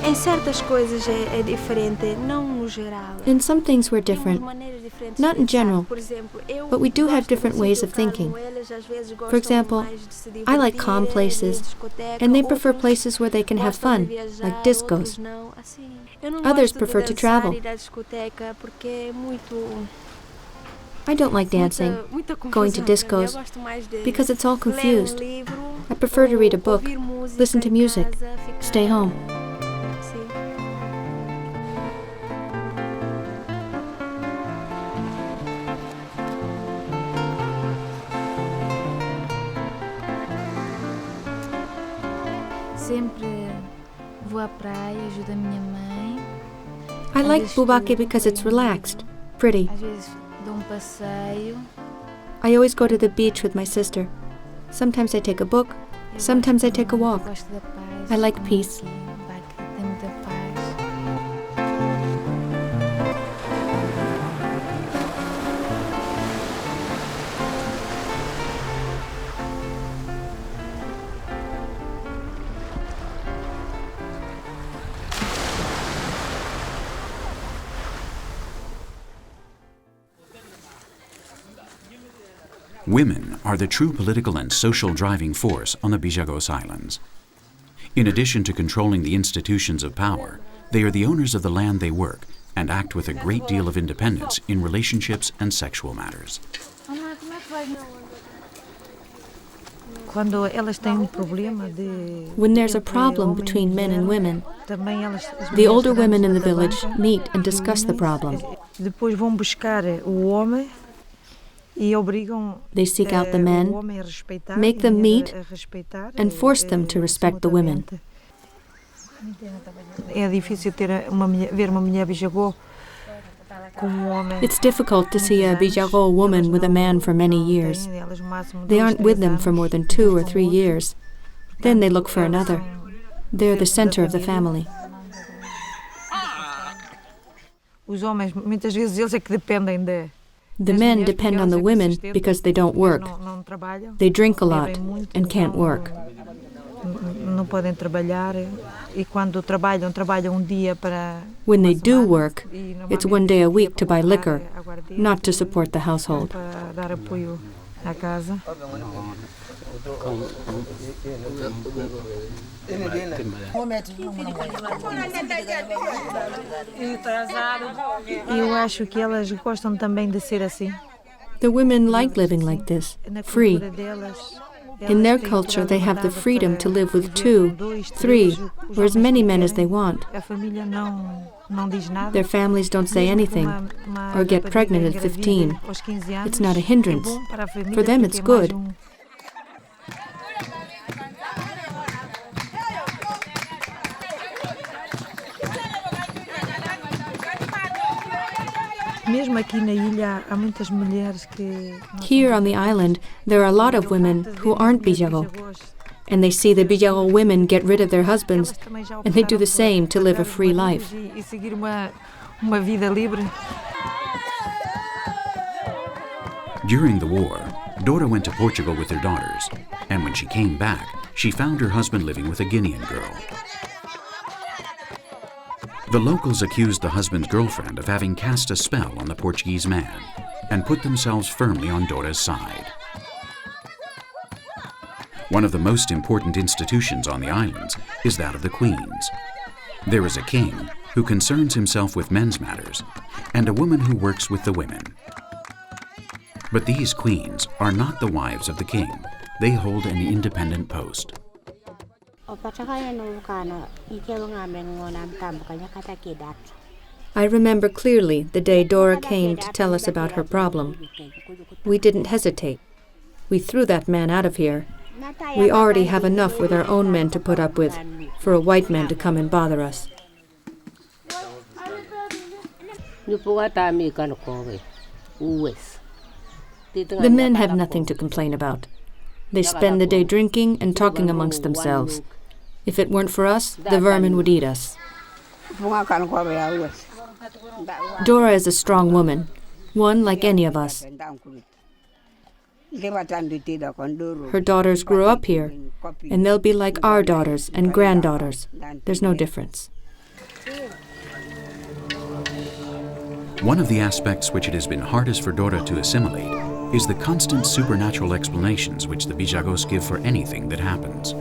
Em certas coisas é diferente, não no geral. In some things we're different, not in general, but we do have different ways of thinking. For example, I like calm places, and they prefer places where they can have fun, like discos. Others prefer to travel. I don't like dancing, going to discos, because it's all confused. I prefer to read a book, listen to music, stay home. I like Boubaque because it's relaxed, pretty. I always go to the beach with my sister. Sometimes I take a book, sometimes I take a walk. I like peace. Women are the true political and social driving force on the Bijagos Islands. In addition to controlling the institutions of power, they are the owners of the land they work and act with a great deal of independence in relationships and sexual matters. When there's a problem between men and women, the older women in the village meet and discuss the problem. They seek out the men, make them meet, and force them to respect the women. It's difficult to see a Bijago woman with a man for many years. They aren't with them for more than 2 or 3 years. Then they look for another. They're the center of the family. The men depend on the women because they don't work. They drink a lot and can't work. When they do work, it's 1 day a week to buy liquor, not to support the household. The women like living like this, free. In their culture, they have the freedom to live with 2, 3, or as many men as they want. Their families don't say anything, or get pregnant at 15. It's not a hindrance. For them, it's good. Here on the island, there are a lot of women who aren't Bijago, and they see the Bijago women get rid of their husbands, and they do the same to live a free life. During the war, Dora went to Portugal with her daughters, and when she came back, she found her husband living with a Guinean girl. The locals accused the husband's girlfriend of having cast a spell on the Portuguese man and put themselves firmly on Dora's side. One of the most important institutions on the islands is that of the queens. There is a king who concerns himself with men's matters and a woman who works with the women. But these queens are not the wives of the king. They hold an independent post. I remember clearly the day Dora came to tell us about her problem. We didn't hesitate. We threw that man out of here. We already have enough with our own men to put up with, for a white man to come and bother us. The men have nothing to complain about. They spend the day drinking and talking amongst themselves. If it weren't for us, the vermin would eat us. Dora is a strong woman, one like any of us. Her daughters grew up here, and they'll be like our daughters and granddaughters. There's no difference. One of the aspects which it has been hardest for Dora to assimilate is the constant supernatural explanations which the Bijagos give for anything that happens.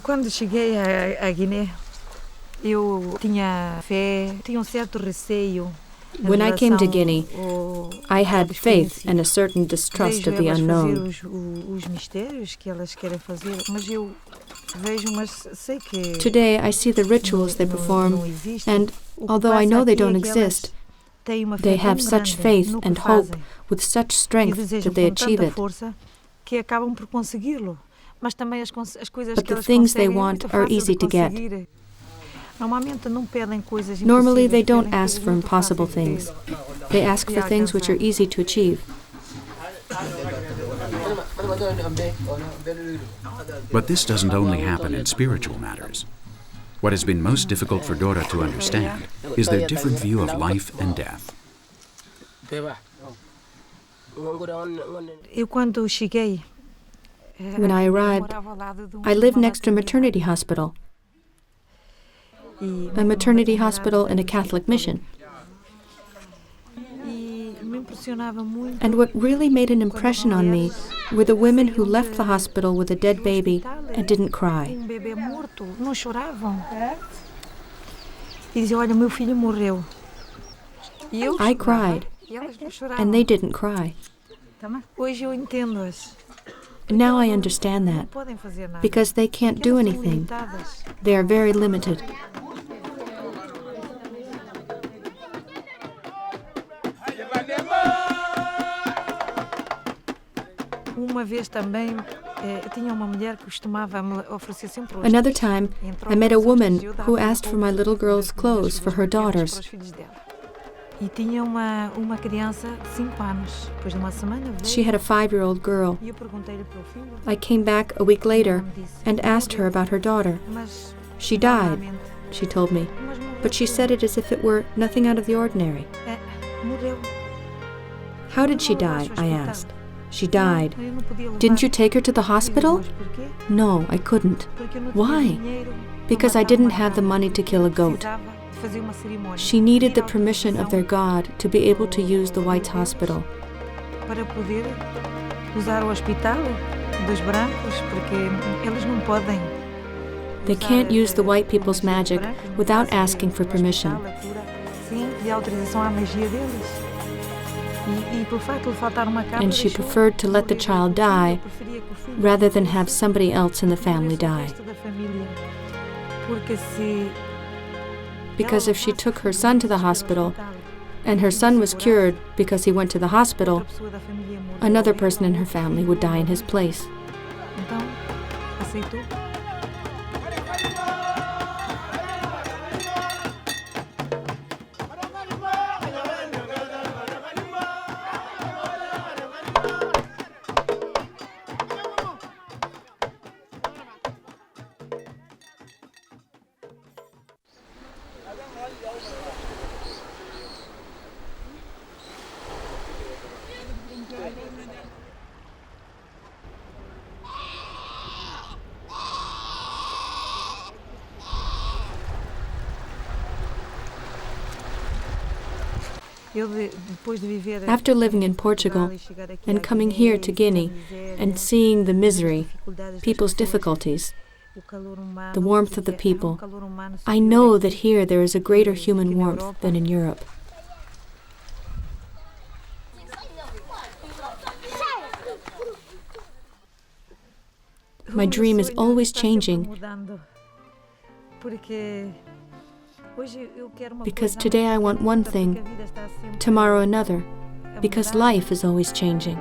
Quando cheguei à Guiné, eu tinha fé, tinha certo receio. When I came to Guinea, I had faith and a certain distrust of the unknown. Today, I see the rituals they perform, and although I know they don't exist, they have such faith and hope with such strength that they achieve it. But the things they want are easy to get. Normally, they don't ask for impossible things. They ask for things which are easy to achieve. But this doesn't only happen in spiritual matters. What has been most difficult for Dora to understand is their different view of life and death. When I arrived, I lived next to a maternity hospital. A maternity hospital in a Catholic mission. And what really made an impression on me were the women who left the hospital with a dead baby and didn't cry. I cried, and they didn't cry. Now I understand that, because they can't do anything. They are very limited. Another time, I met a woman who asked for my little girl's clothes for her daughters. She had a 5-year-old girl. I came back a week later and asked her about her daughter. She died, she told me, but she said it as if it were nothing out of the ordinary. How did she die? I asked. She died. Didn't you take her to the hospital? No, I couldn't. Why? Because I didn't have the money to kill a goat. She needed the permission of their God to be able to use the whites' hospital. They can't use the white people's magic without asking for permission. And she preferred to let the child die rather than have somebody else in the family die. Because if she took her son to the hospital, and her son was cured because he went to the hospital, another person in her family would die in his place. After living in Portugal and coming here to Guinea and seeing the misery, people's difficulties, the warmth of the people, I know that here there is a greater human warmth than in Europe. My dream is always changing, because today I want one thing, tomorrow another, because life is always changing.